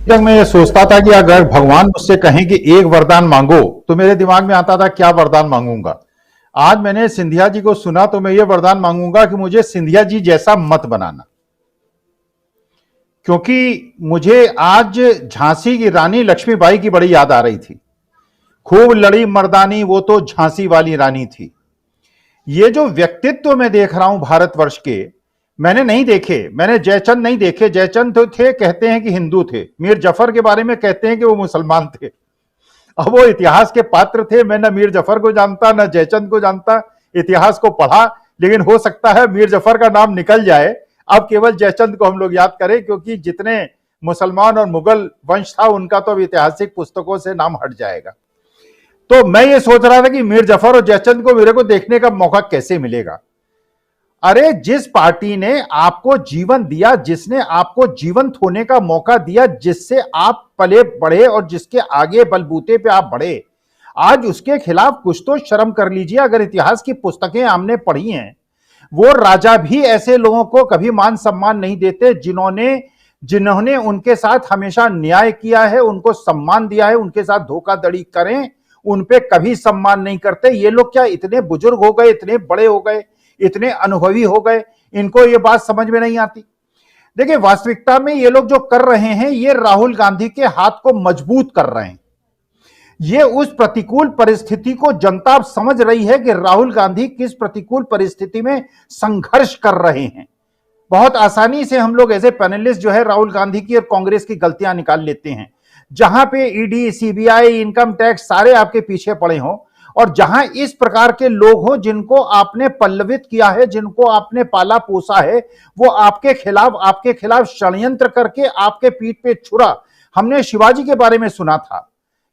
तक मैं ये सोचता था कि अगर भगवान मुझसे कहें कि एक वरदान मांगो, तो मेरे दिमाग में आता था क्या वरदान मांगूंगा। आज मैंने सिंधिया जी को सुना तो मैं ये वरदान मांगूंगा कि मुझे सिंधिया जी जैसा मत बनाना, क्योंकि मुझे आज झांसी की रानी लक्ष्मीबाई की बड़ी याद आ रही थी। खूब लड़ी मर्दानी, वो तो झांसी वाली रानी थी। ये जो व्यक्तित्व मैं देख रहा हूं भारतवर्ष के, मैंने नहीं देखे, मैंने जयचंद नहीं देखे। जयचंद तो थे, कहते हैं कि हिंदू थे। मीर जफर के बारे में कहते हैं कि वो मुसलमान थे। अब वो इतिहास के पात्र थे। मैं न मीर जफर को जानता न जयचंद को जानता, इतिहास को पढ़ा, लेकिन हो सकता है मीर जफर का नाम निकल जाए, अब केवल जयचंद को हम लोग याद करें, क्योंकि जितने मुसलमान और मुगल वंश था उनका तो अब ऐतिहासिक पुस्तकों से नाम हट जाएगा। तो मैं ये सोच रहा था कि मीर जफर और जयचंद को मेरे को देखने का मौका कैसे मिलेगा। अरे जिस पार्टी ने आपको जीवन दिया, जिसने आपको जीवंत होने का मौका दिया, जिससे आप पले बढ़े और जिसके आगे बलबूते पे आप बढ़े, आज उसके खिलाफ कुछ तो शर्म कर लीजिए। अगर इतिहास की पुस्तकें हमने पढ़ी हैं, वो राजा भी ऐसे लोगों को कभी मान सम्मान नहीं देते जिन्होंने उनके साथ हमेशा न्याय किया है, उनको सम्मान दिया है। उनके साथ धोखाधड़ी करें, उन पे कभी सम्मान नहीं करते। ये लोग क्या इतने बुजुर्ग हो गए, इतने बड़े हो गए, इतने अनुभवी हो गए, इनको ये बात समझ में नहीं आती। देखिए, वास्तविकता में ये लोग जो कर रहे हैं, ये राहुल गांधी के हाथ को मजबूत कर रहे हैं। ये उस प्रतिकूल परिस्थिति को जनता समझ रही है कि राहुल गांधी किस प्रतिकूल परिस्थिति में संघर्ष कर रहे हैं। बहुत आसानी से हम लोग एज ए पैनलिस्ट जो है राहुल गांधी की और कांग्रेस की गलतियां निकाल लेते हैं। जहां पे ईडी, सीबीआई, इनकम टैक्स सारे आपके पीछे पड़े हों, और जहां इस प्रकार के लोग हों जिनको आपने पल्लवित किया है, जिनको आपने पाला पोसा है, वो आपके खिलाफ षड्यंत्र करके आपके पीठ पे छुरा। हमने शिवाजी के बारे में सुना था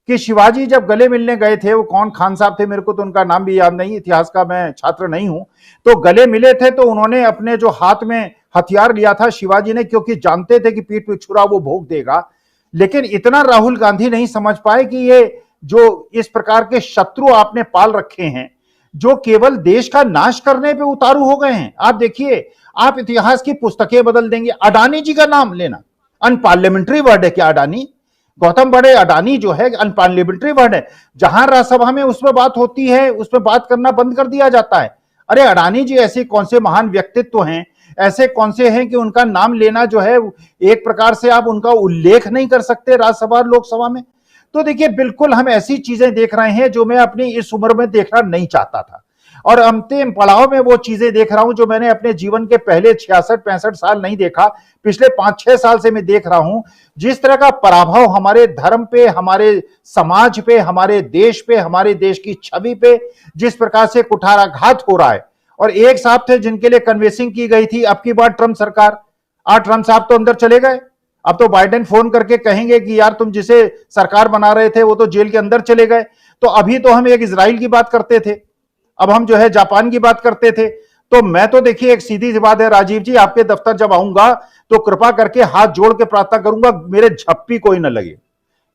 कि शिवाजी जब गले मिलने गए थे, वो कौन खान साहब थे, मेरे को तो उनका नाम भी याद नहीं, इतिहास का मैं छात्र नहीं हूं, तो गले मिले थे तो उन्होंने अपने जो हाथ में हथियार लिया था शिवाजी ने, क्योंकि जानते थे कि पीठ पे छुरा वो भोग देगा। लेकिन इतना राहुल गांधी नहीं समझ पाए कि ये जो इस प्रकार के शत्रु आपने पाल रखे हैं, जो केवल देश का नाश करने पे उतारू हो गए हैं। आप देखिए, आप इतिहास की पुस्तकें बदल देंगे। अडानी जी का नाम लेना अनपार्लियामेंट्री वर्ड है क्या? अडानी, गौतम बड़े अडानी जो है अनपार्लियामेंट्री वर्ड है। जहां राज्यसभा में उसमें बात होती है, उसमें बात करना बंद कर दिया जाता है। अरे अडानी जी ऐसे कौन से महान व्यक्तित्व हैं, ऐसे कौन से हैं कि उनका नाम लेना जो है एक प्रकार से आप उनका उल्लेख नहीं कर सकते राज्यसभा और लोकसभा में। तो देखिए, बिल्कुल हम ऐसी चीजें देख रहे हैं जो मैं अपनी इस उम्र में देखना नहीं चाहता था, और अंतिम पड़ाव में वो चीजें देख रहा हूं जो मैंने अपने जीवन के पहले 66-65 साल नहीं देखा। पिछले 5-6 साल से मैं देख रहा हूं जिस तरह का पराभव हमारे धर्म पे, हमारे समाज पे, हमारे देश पे, हमारे देश की छवि पे जिस प्रकार से कुठाराघात हो रहा है। और एक साहब थे जिनके लिए कन्वेंसिंग की गई थी, अब की बार ट्रंप सरकार, आज ट्रंप साहब तो अंदर चले गए। अब तो बाइडेन फोन करके कहेंगे कि यार तुम जिसे सरकार बना रहे थे वो तो जेल के अंदर चले गए। तो अभी तो हम एक इजराइल की बात करते थे, अब हम जो है जापान की बात करते थे। तो मैं तो देखिए, एक सीधी सी बात है राजीव जी, आपके दफ्तर जब आऊंगा तो कृपा करके हाथ जोड़ के प्रार्थना करूंगा मेरे झप्पी कोई ना लगे,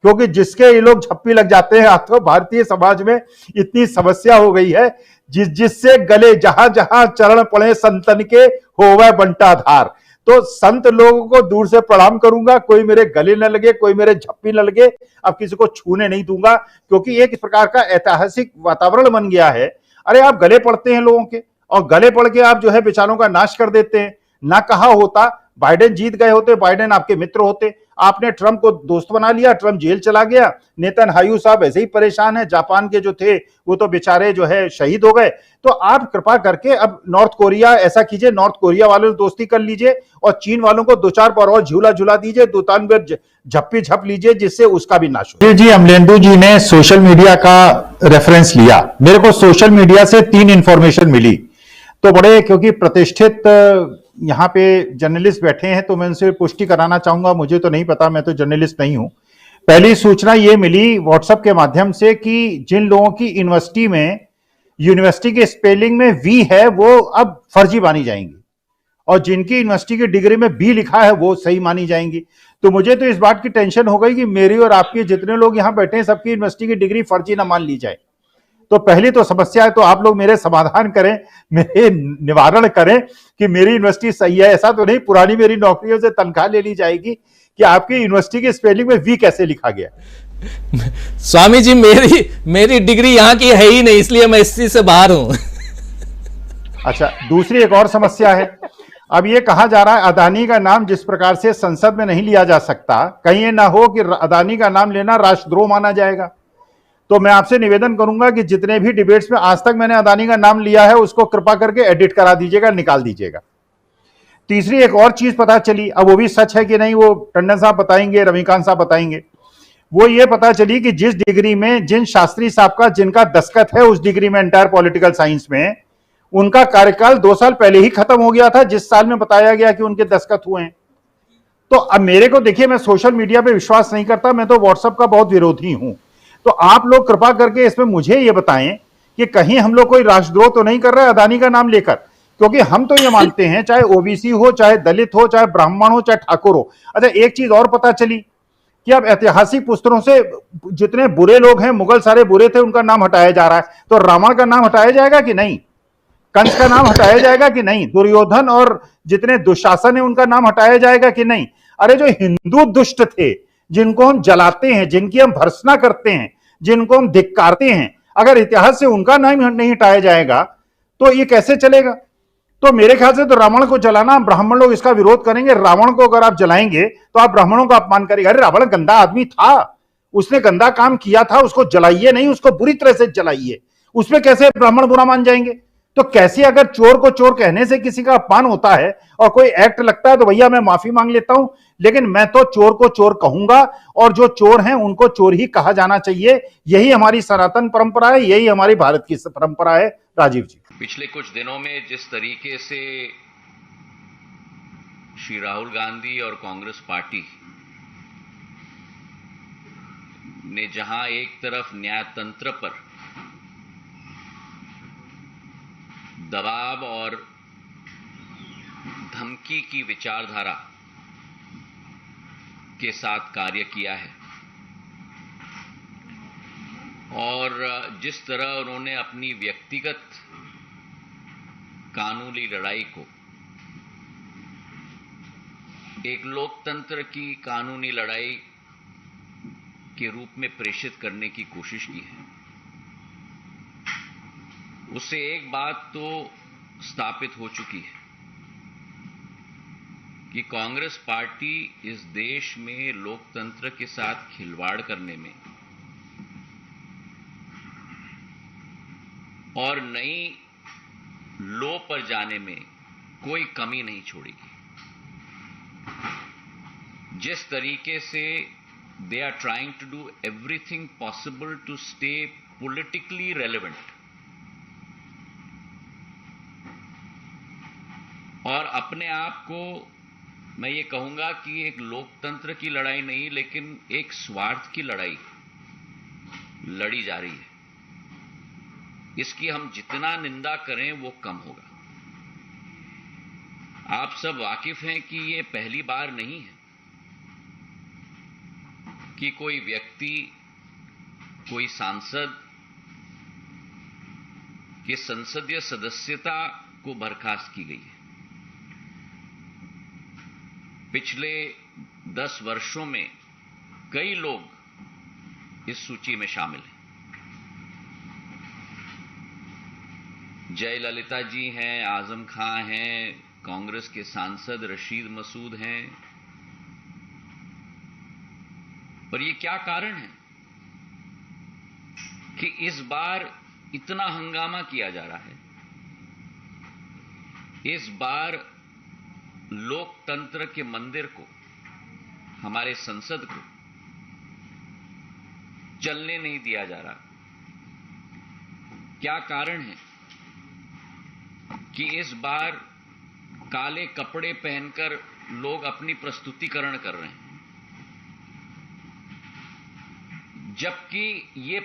क्योंकि जिसके ये लोग झप्पी लग जाते हैं, आज तो भारतीय समाज में इतनी समस्या हो गई है, जिससे गले जहां जहां चरण पड़े संतन के होवे बंटाधार। तो संत लोगों को दूर से प्रणाम करूंगा, कोई मेरे गले न लगे, कोई मेरे झप्पी न लगे, अब किसी को छूने नहीं दूंगा, क्योंकि एक इस प्रकार का ऐतिहासिक वातावरण बन गया है। अरे आप गले पड़ते हैं लोगों के, और गले पड़ के आप जो है बेचारों का नाश कर देते हैं। ना कहा होता बाइडेन जीत गए होते, बाइडेन आपके मित्र होते, आपने ट्रंप को दोस्त बना लिया, ट्रंप जेल चला गया। नेतन्याहू साहब ऐसे ही परेशान है, जापान के जो थे वो तो बेचारे जो है शहीद हो गए। तो आप कृपा करके अब नॉर्थ कोरिया ऐसा कीजिए, नॉर्थ कोरिया वालों से दोस्ती कर लीजिए, और चीन वालों को 2-4 बार और झूला झूला दीजिए, 2-3 बार झप्पी झप लीजिए, जिससे उसका भी नाश हो। जी, अमलेंदु जी ने सोशल मीडिया का रेफरेंस लिया। मेरे को सोशल मीडिया से 3 इंफॉर्मेशन मिली, तो बड़े, क्योंकि प्रतिष्ठित यहाँ पे जर्नलिस्ट बैठे हैं तो मैं उनसे पुष्टि कराना चाहूंगा, मुझे तो नहीं पता, मैं तो जर्नलिस्ट नहीं हूं। पहली सूचना ये मिली व्हाट्सएप के माध्यम से कि जिन लोगों की यूनिवर्सिटी के स्पेलिंग में वी है वो अब फर्जी मानी जाएंगी, और जिनकी यूनिवर्सिटी की डिग्री में बी लिखा है वो सही मानी जाएंगी। तो मुझे तो इस बात की टेंशन हो गई कि मेरी और आपकी जितने लोग यहाँ बैठे हैं सबकी यूनिवर्सिटी की डिग्री फर्जी ना मान ली जाए। तो पहली तो समस्या है, तो आप लोग मेरे समाधान करें, मेरे निवारण करें कि मेरी यूनिवर्सिटी सही है। ऐसा तो नहीं पुरानी मेरी नौकरियों से तनख्वाह ले ली जाएगी कि आपकी यूनिवर्सिटी के स्पेलिंग में वी कैसे लिखा गया। स्वामी जी, मेरी डिग्री यहां की है ही नहीं, इसलिए मैं इस चीज से बाहर हूं। अच्छा, दूसरी एक और समस्या है। अब ये कहा जा रहा है अदानी का नाम जिस प्रकार से संसद में नहीं लिया जा सकता, कहीं ये ना हो कि अदानी का नाम लेना राष्ट्रद्रोह माना जाएगा। तो मैं आपसे निवेदन करूंगा कि जितने भी डिबेट्स में आज तक मैंने अदानी का नाम लिया है उसको कृपा करके एडिट करा दीजिएगा, निकाल दीजिएगा। तीसरी एक और चीज पता चली, अब वो भी सच है कि नहीं वो टंडन साहब बताएंगे, रविकांत साहब बताएंगे। वो ये पता चली कि जिस डिग्री में जिन शास्त्री साहब का जिनका दस्तखत है उस डिग्री में एंटायर पॉलिटिकल साइंस में, उनका कार्यकाल 2 साल पहले ही खत्म हो गया था जिस साल में बताया गया कि उनके दस्तखत हुए हैं। तो अब मेरे को देखिए, मैं सोशल मीडिया पे विश्वास नहीं करता, मैं तो व्हाट्सएप का बहुत विरोधी हूं। तो आप लोग कृपा करके इसमें मुझे ये बताएं कि कहीं हम लोग कोई राष्ट्रद्रोह तो नहीं कर रहे अदानी का नाम लेकर, क्योंकि हम तो ये मानते हैं चाहे ओबीसी हो, चाहे दलित हो, चाहे ब्राह्मण हो, चाहे ठाकुर हो। अच्छा, एक चीज और पता चली कि अब ऐतिहासिक पुस्तकों से जितने बुरे लोग हैं, मुगल सारे बुरे थे, उनका नाम हटाया जा रहा है। तो रावण का नाम हटाया जाएगा कि नहीं? कंस का नाम हटाया जाएगा कि नहीं? दुर्योधन और जितने दुशासन है उनका नाम हटाया जाएगा कि नहीं? अरे जो हिंदू दुष्ट थे, जिनको हम जलाते हैं, जिनकी हम भर्त्सना करते हैं, जिनको हम धिक्कारते हैं, अगर इतिहास से उनका नाम नहीं हटाया जाएगा तो ये कैसे चलेगा? तो मेरे ख्याल से तो रावण को जलाना, ब्राह्मण लोग इसका विरोध करेंगे। रावण को अगर आप जलाएंगे तो आप ब्राह्मणों का अपमान करेंगे। अरे रावण गंदा आदमी था, उसने गंदा काम किया था, उसको जलाइए नहीं, उसको बुरी तरह से जलाइए। उसमें कैसे ब्राह्मण बुरा मान जाएंगे? तो कैसे अगर चोर को चोर कहने से किसी का अपमान होता है और कोई एक्ट लगता है तो भैया मैं माफी मांग लेता हूं, लेकिन मैं तो चोर को चोर कहूंगा और जो चोर हैं उनको चोर ही कहा जाना चाहिए। यही हमारी सनातन परंपरा है, यही हमारी भारत की परंपरा है। राजीव जी, पिछले कुछ दिनों में जिस तरीके से श्री राहुल गांधी और कांग्रेस पार्टी ने जहां एक तरफ न्यायतंत्र पर दबाव और धमकी की विचारधारा के साथ कार्य किया है, और जिस तरह उन्होंने अपनी व्यक्तिगत कानूनी लड़ाई को एक लोकतंत्र की कानूनी लड़ाई के रूप में प्रेषित करने की कोशिश की है, उससे एक बात तो स्थापित हो चुकी है कि कांग्रेस पार्टी इस देश में लोकतंत्र के साथ खिलवाड़ करने में और नई लो पर जाने में कोई कमी नहीं छोड़ेगी। जिस तरीके से they are trying to do everything possible to stay politically relevant, और अपने आप को मैं ये कहूंगा कि एक लोकतंत्र की लड़ाई नहीं लेकिन एक स्वार्थ की लड़ाई लड़ी जा रही है, इसकी हम जितना निंदा करें वो कम होगा। आप सब वाकिफ हैं कि ये पहली बार नहीं है कि कोई व्यक्ति, कोई सांसद की संसदीय सदस्यता को बर्खास्त की गई है। पिछले 10 वर्षों में कई लोग इस सूची में शामिल हैं। जयललिता जी हैं, आजम खां हैं, कांग्रेस के सांसद रशीद मसूद हैं। पर ये क्या कारण है कि इस बार इतना हंगामा किया जा रहा है? इस बार लोकतंत्र के मंदिर को, हमारे संसद को चलने नहीं दिया जा रहा। क्या कारण है कि इस बार काले कपड़े पहनकर लोग अपनी प्रस्तुतिकरण कर रहे हैं, जबकि ये